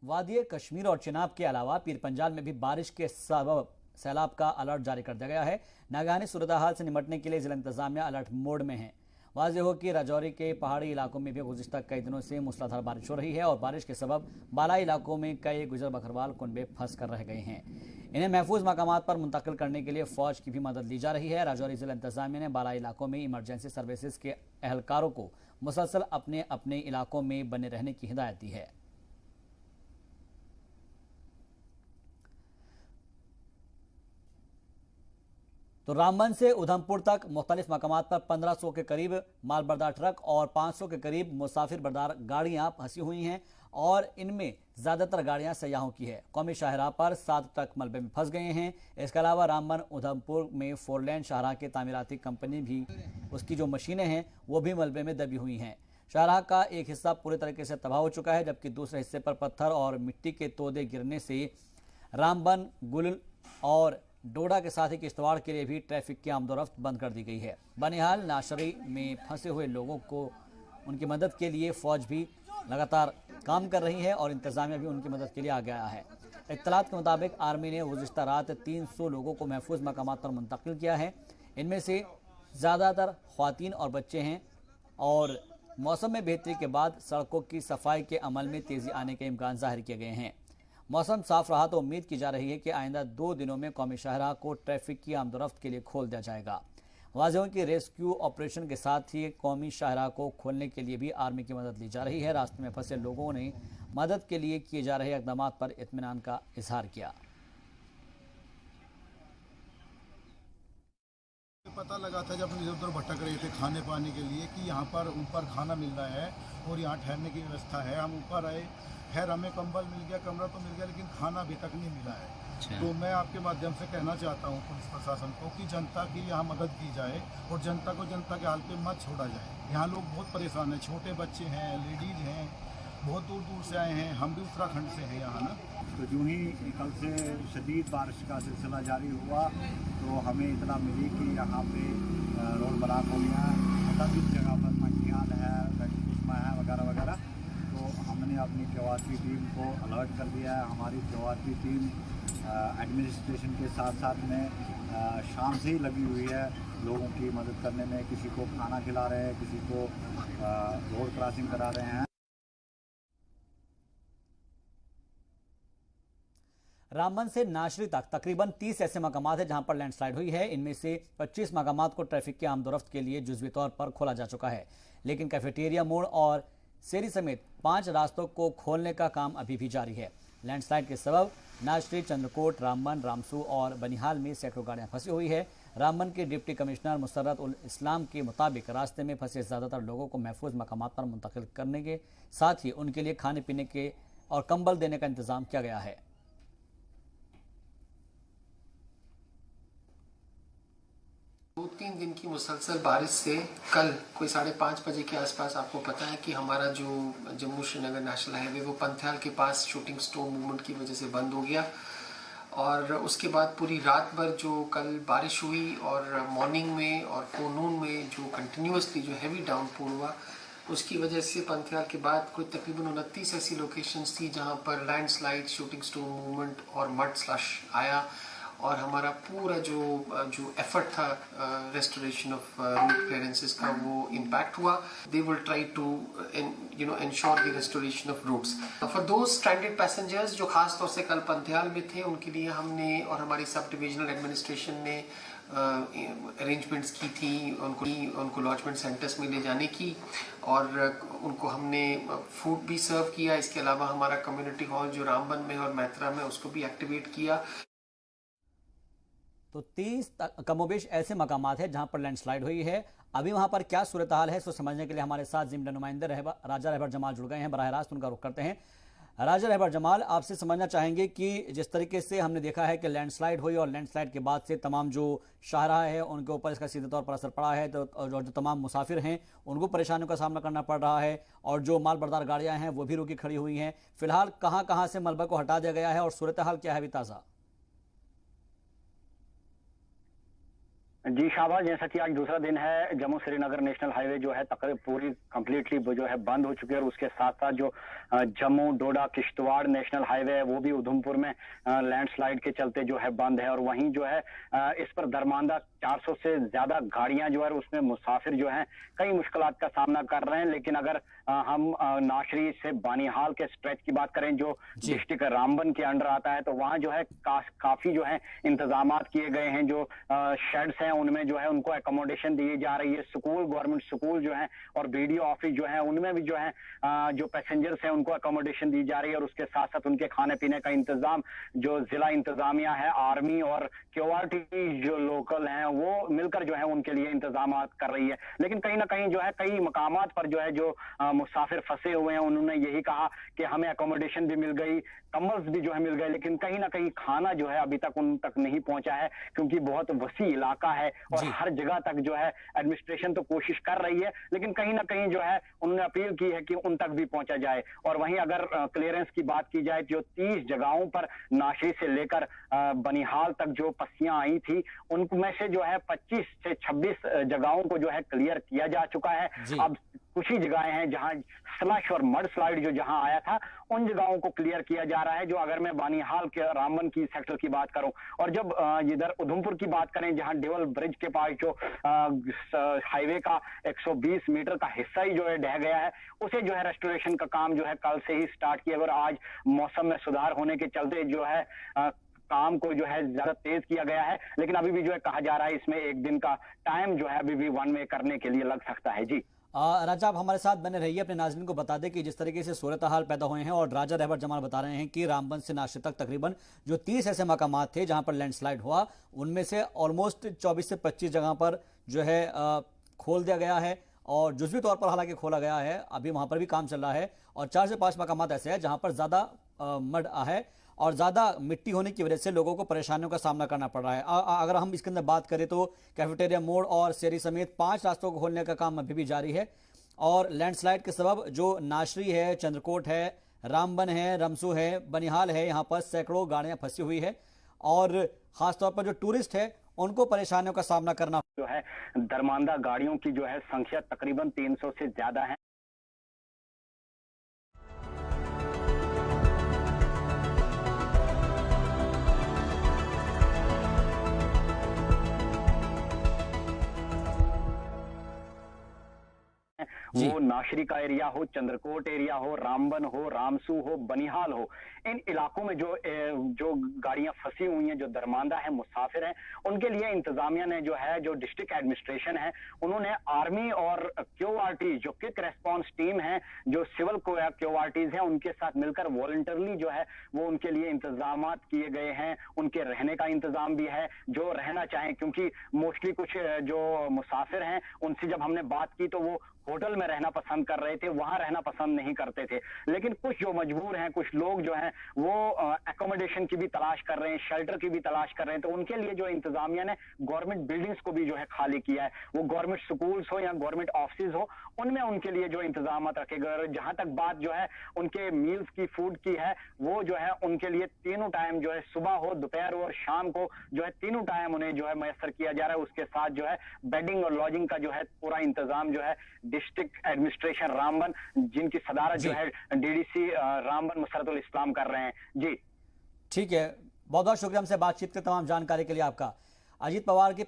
वादिय कश्मीर और चिनाब के अलावा पीर पंजाल में भी बारिश के सबब सैलाब का अलर्ट जारी कर दिया गया है। नागहानी सूरत हाल से निपटने के लिए जिला इंतजामिया अलर्ट मोड में है। वाज़ेह हो कि राजौरी के पहाड़ी इलाकों में भी गुज़िश्ता कई दिनों से मूसलाधार बारिश हो रही है और बारिश के सबब बालाई इलाकों में कई गुजर बकरवाल कुनबे फंस कर रह गए हैं। इन्हें महफूज मकामात पर मुंतकिल करने के लिए फौज की भी मदद ली जा रही है। राजौरी जिला इंतजामिया ने बालाई इलाकों में इमरजेंसी सर्विसेज के एहलकारों को मुसलसल अपने अपने इलाकों में बने रहने की हिदायत दी है। तो रामबन से उधमपुर तक मुख्तलिफ मकामात पर 1500 के करीब मालबरदार ट्रक और 500 के करीब मुसाफिर बरदार गाड़ियां फंसी हुई हैं और इनमें ज्यादातर गाड़ियां सयाहों की है। कौमी शाहराह पर 7 ट्रक मलबे में फंस गए हैं। इसके अलावा रामबन उधमपुर में 4 लेन शाहराह की तामीराती कंपनी भी, उसकी जो मशीनें हैं वो भी मलबे में दबी हुई हैं। शाहराह का एक हिस्सा पूरे तरीके से तबाह हो चुका है, जबकि दूसरे हिस्से पर पत्थर और मिट्टी के तोदे गिरने से रामबन, गुल और डोडा के साथ ही किश्तवाड़ के लिए भी ट्रैफिक की आमदोरफ्त बंद कर दी गई है। बनिहाल नाशरी में फंसे हुए लोगों को उनकी मदद के लिए फौज भी लगातार काम कर रही है और इंतजामिया भी उनकी मदद के लिए आ गया है। इत्तलात के मुताबिक आर्मी ने गुज़िश्ता रात 300 लोगों को महफूज मकामात पर मुंतकिल किया है। इनमें से ज़्यादातर ख्वातीन और बच्चे हैं और मौसम में बेहतरी के बाद सड़कों की सफाई के अमल में तेज़ी आने के इम्कान जाहिर किए गए हैं। मौसम साफ रहा तो उम्मीद की जा रही है कि आइंदा 2 दिनों में कौमी शाहराह को ट्रैफिक की आमदोरफ्त के लिए खोल दिया जाएगा। वाज़ेह हो कि रेस्क्यू ऑपरेशन के साथ ही कौमी शाहराह को खोलने के लिए भी आर्मी की मदद ली जा रही है। रास्ते में फंसे लोगों ने मदद के लिए किए जा रहे इक़दामात पर इत्मीनान का इजहार किया। पता लगा था जब हम इधर उधर भटक रहे थे खाने पाने के लिए कि यहाँ पर ऊपर खाना मिल रहा है और यहाँ ठहरने की व्यवस्था है। हम ऊपर आए, खैर हमें कंबल मिल गया, कमरा तो मिल गया, लेकिन खाना अभी तक नहीं मिला है। तो मैं आपके माध्यम से कहना चाहता हूँ पुलिस प्रशासन को कि जनता की यहाँ मदद की जाए और जनता को जनता के हाल पे मत छोड़ा जाए। यहाँ लोग बहुत परेशान हैं, छोटे बच्चे हैं, लेडीज हैं, बहुत दूर दूर से आए हैं। हम भी उत्तराखंड से हैं यहाँ ना। तो यूं ही कल से शदीद बारिश का सिलसिला जारी हुआ तो हमें इतना मिली कि यहाँ पे रोड ब्लॉक हो गया, मतलब इस जगह पर मंडियाल है, गंजकुस्मा है वगैरह वगैरह। तो हमने अपनी जवाबी टीम को अलर्ट कर दिया है। हमारी जवाबी टीम एडमिनिस्ट्रेशन के साथ साथ में शाम से ही लगी हुई है लोगों की मदद करने में। किसी को खाना खिला रहे हैं, किसी को रोड क्रॉसिंग करा रहे हैं। रामबन से नाशरी तक तकरीबन 30 ऐसे मकामात हैं जहां पर लैंडस्लाइड हुई है। इनमें से 25 मकामात को ट्रैफिक की आमदोरफ्त के लिए जुज़वी तौर पर खोला जा चुका है, लेकिन कैफेटेरिया मोड़ और सेरी समेत 5 रास्तों को खोलने का काम अभी भी जारी है। लैंडस्लाइड के सबब नाशरी, चंद्रकोट, रामबन, रामसू और बनिहाल में सैकड़ों गाड़ियां फंसी हुई है। रामबन के डिप्टी कमिश्नर मुसर्रत उल इस्लाम के मुताबिक रास्ते में फंसे ज़्यादातर लोगों को महफूज मकामात पर मुंतकिल करने के साथ ही उनके लिए खाने पीने के और कंबल देने का इंतजाम किया गया है। 2-3 दिन की मुसलसल बारिश से कल कोई 5:30 बजे के आसपास आपको पता है कि हमारा जो जम्मू श्रीनगर नेशनल हाईवे वो पंथियाल के पास शूटिंग स्टोन मूवमेंट की वजह से बंद हो गया। और उसके बाद पूरी रात भर जो कल बारिश हुई और मॉर्निंग में और फोरनून में जो कंटिन्यूसली जो हैवी डाउनपोर हुआ, उसकी वजह से पंथियाल के बाद कोई तकरीबन 29 ऐसी लोकेशंस थी जहां पर लैंडस्लाइड, शूटिंग स्टोन मूवमेंट और मड स्लश आया। और हमारा पूरा जो एफर्ट था रेस्टोरेशन ऑफ रूट क्लियरेंसेस का वो इम्पैक्ट हुआ। They will try to ensure the restoration of routes for those stranded passengers जो खास तौर से कल पंथियाल में थे। उनके लिए हमने और हमारी सब डिविजनल एडमिनिस्ट्रेशन ने अरेंजमेंट्स की थी उनको लॉजमेंट सेंटर्स में ले जाने की, और उनको हमने फूड भी सर्व किया। इसके अलावा हमारा कम्युनिटी हॉल जो रामबन में और मैत्रा में उसको भी एक्टिवेट किया। तो 30 कमोबेश ऐसे मकामात हैं जहां पर लैंडस्लाइड हुई है। अभी वहां पर क्या सूरत हाल है इसको समझने के लिए हमारे साथ जिम्मे नुमाइंदे राजा रहबर जमाल जुड़ गए हैं। बराह रास्त उनका रुख करते हैं। राजा रहबर जमाल, आपसे समझना चाहेंगे कि जिस तरीके से हमने देखा है कि लैंडस्लाइड हुई और लैंडस्लाइड के बाद से तमाम जो शाहराह है उनके ऊपर इसका सीधे तौर पर असर पड़ा है, तो और जो तमाम मुसाफिर हैं उनको परेशानियों का सामना करना पड़ रहा है और जो माल बरदार गाड़ियां हैं वो भी रुकी खड़ी हुई हैं। फिलहाल कहां कहां से मलबा को हटा दिया गया है और सूरत हाल क्या है अभी ताज़ा? जी शाबाश, जैसा कि आज दूसरा दिन है, जम्मू श्रीनगर नेशनल हाईवे जो है तकरीबन पूरी कंप्लीटली जो है बंद हो चुकी है। और उसके साथ साथ जो जम्मू डोडा किश्तवाड़ नेशनल हाईवे है वो भी उधमपुर में लैंडस्लाइड के चलते जो है बंद है। और वहीं जो है इस पर दरमांदा 400 से ज्यादा गाड़ियां जो है उसमें मुसाफिर जो है कई मुश्किलात का सामना कर रहे हैं। लेकिन अगर हम नाशरी से बानीहाल के स्ट्रेच की बात करें जो डिस्ट्रिक्ट रामबन के अंडर आता है, तो वहां जो है काफी जो है इंतजाम किए गए हैं। जो शेड्स हैं उनमें जो है उनको एकोमोडेशन दी जा रही है। स्कूल, गवर्नमेंट स्कूल जो है और बीडीओ ऑफिस जो है उनमें भी जो है जो पैसेंजर्स हैं उनको एकोमोडेशन दी जा रही है। और उसके साथ साथ उनके खाने पीने का इंतजाम जो जिला इंतजामिया है, आर्मी और क्यूआरटी जो लोकल हैं वो मिलकर जो है उनके लिए इंतजाम कर रही है। लेकिन कहीं ना कहीं जो है कई मकामात पर जो है जो मुसाफिर फंसे हुए हैं उन्होंने यही कहा कि हमें एकोमोडेशन भी मिल गई, कम्बल्स भी जो है मिल गए, लेकिन कहीं ना कहीं खाना जो है अभी तक उन तक नहीं पहुंचा है, क्योंकि बहुत वसी इलाका है और हर जगह तक जो है एडमिनिस्ट्रेशन तो कोशिश कर रही है, लेकिन कहीं ना कहीं जो है उन्होंने अपील की है कि उन तक भी पहुंचा जाए। और वहीं अगर क्लियरेंस की बात की जाए, जो 30 जगहों पर नाशरी से लेकर बनिहाल तक जो पस्सियां आई थी उनमें से जो है 25 से 26 जगहों को जो है क्लियर किया जा चुका है। अब कुछ ही जगहें हैं जहां स्लश और मड स्लाइड जो जहां आया था उन जगहों को क्लियर किया जा रहा है। जो अगर मैं बानीहाल के रामबन की सेक्टर की बात करूं और जब इधर उधमपुर की बात करें जहां डेवल ब्रिज के पास जो हाईवे का 120 मीटर का हिस्सा ही जो है ढह गया है, उसे जो है रेस्टोरेशन का काम जो है कल से ही स्टार्ट किया। और आज मौसम में सुधार होने के चलते जो है काम को जो है ज्यादा तेज किया गया है। लेकिन अभी भी जो है कहा जा रहा है इसमें एक दिन का टाइम जो है अभी भी वन वे करने के लिए लग सकता है। जी राजा, आप हमारे साथ बने रहिए, अपने नाज़रीन को बता दें कि जिस तरीके से सूरत हाल पैदा हुए हैं। और राजा रहबर जमाल बता रहे हैं कि रामबन से नाशरी तक तकरीबन जो 30 ऐसे मकामात थे जहां पर लैंडस्लाइड हुआ, उनमें से ऑलमोस्ट 24 से 25 जगह पर जो है खोल दिया गया है और जुज़वी तौर पर हालांकि खोला गया है, अभी वहां पर भी काम चल रहा है। और 4 से 5 मकामात ऐसे हैं जहां पर ज़्यादा मड है और ज़्यादा मिट्टी होने की वजह से लोगों को परेशानियों का सामना करना पड़ रहा है। अगर हम इसके अंदर बात करें तो कैफेटेरिया मोड़ और शेरी समेत 5 रास्तों को खोलने का काम अभी भी जारी है। और लैंडस्लाइड के सबब जो नाशरी है, चंद्रकोट है, रामबन है, रमसू है, बनिहाल है, यहाँ पर सैकड़ों गाड़ियाँ फंसी हुई है। और ख़ासतौर पर जो टूरिस्ट है उनको परेशानियों का सामना करना जो है दरमांदा गाड़ियों की जो है संख्या तकरीबन 300 से ज्यादा है। वो नाशरी का एरिया हो, चंद्रकोट एरिया हो, रामबन हो, रामसू हो, बनिहाल हो, इन इलाकों में जो गाड़ियां फंसी हुई हैं, जो दरमांदा है, मुसाफिर हैं, उनके लिए इंतजामिया ने जो है जो डिस्ट्रिक्ट एडमिनिस्ट्रेशन है उन्होंने आर्मी और क्यूआरटी जो क्विक रेस्पॉन्स टीम है, जो सिविल क्यूआरटीज हैं, उनके साथ मिलकर वॉलंटरली जो है वो उनके लिए इंतजाम किए गए हैं। उनके रहने का इंतजाम भी है जो रहना चाहें, क्योंकि मोस्टली कुछ जो मुसाफिर हैं उनसे जब हमने बात की तो वो होटल में रहना पसंद कर रहे थे, वहां रहना पसंद नहीं करते थे। लेकिन कुछ जो मजबूर हैं, कुछ लोग जो हैं वो एकोमोडेशन की भी तलाश कर रहे हैं, शेल्टर की भी तलाश कर रहे हैं। तो उनके लिए जो इंतजामिया ने गवर्नमेंट बिल्डिंग्स को भी जो है खाली किया है, वो गवर्नमेंट स्कूल्स हो या गवर्नमेंट ऑफिस हो, उनमें उनके लिए जो इंतजाम रखे गए। जहां तक बात जो है उनके मील्स की, फूड की है, वो जो है उनके लिए तीनों टाइम जो है सुबह हो, दोपहर हो और शाम को जो है तीनों टाइम उन्हें जो है मैसर किया जा रहा है। उसके साथ जो है बेडिंग और लॉजिंग का जो है पूरा इंतजाम जो है डिस्ट्रिक्ट एडमिनिस्ट्रेशन रामबन, जिनकी सदारत जो है डीडीसी रामबन मुसरतुल इस्लाम कर रहे हैं। जी ठीक है, बहुत बहुत शुक्रिया हमसे बातचीत के तमाम जानकारी के लिए आपका। अजीत पवार की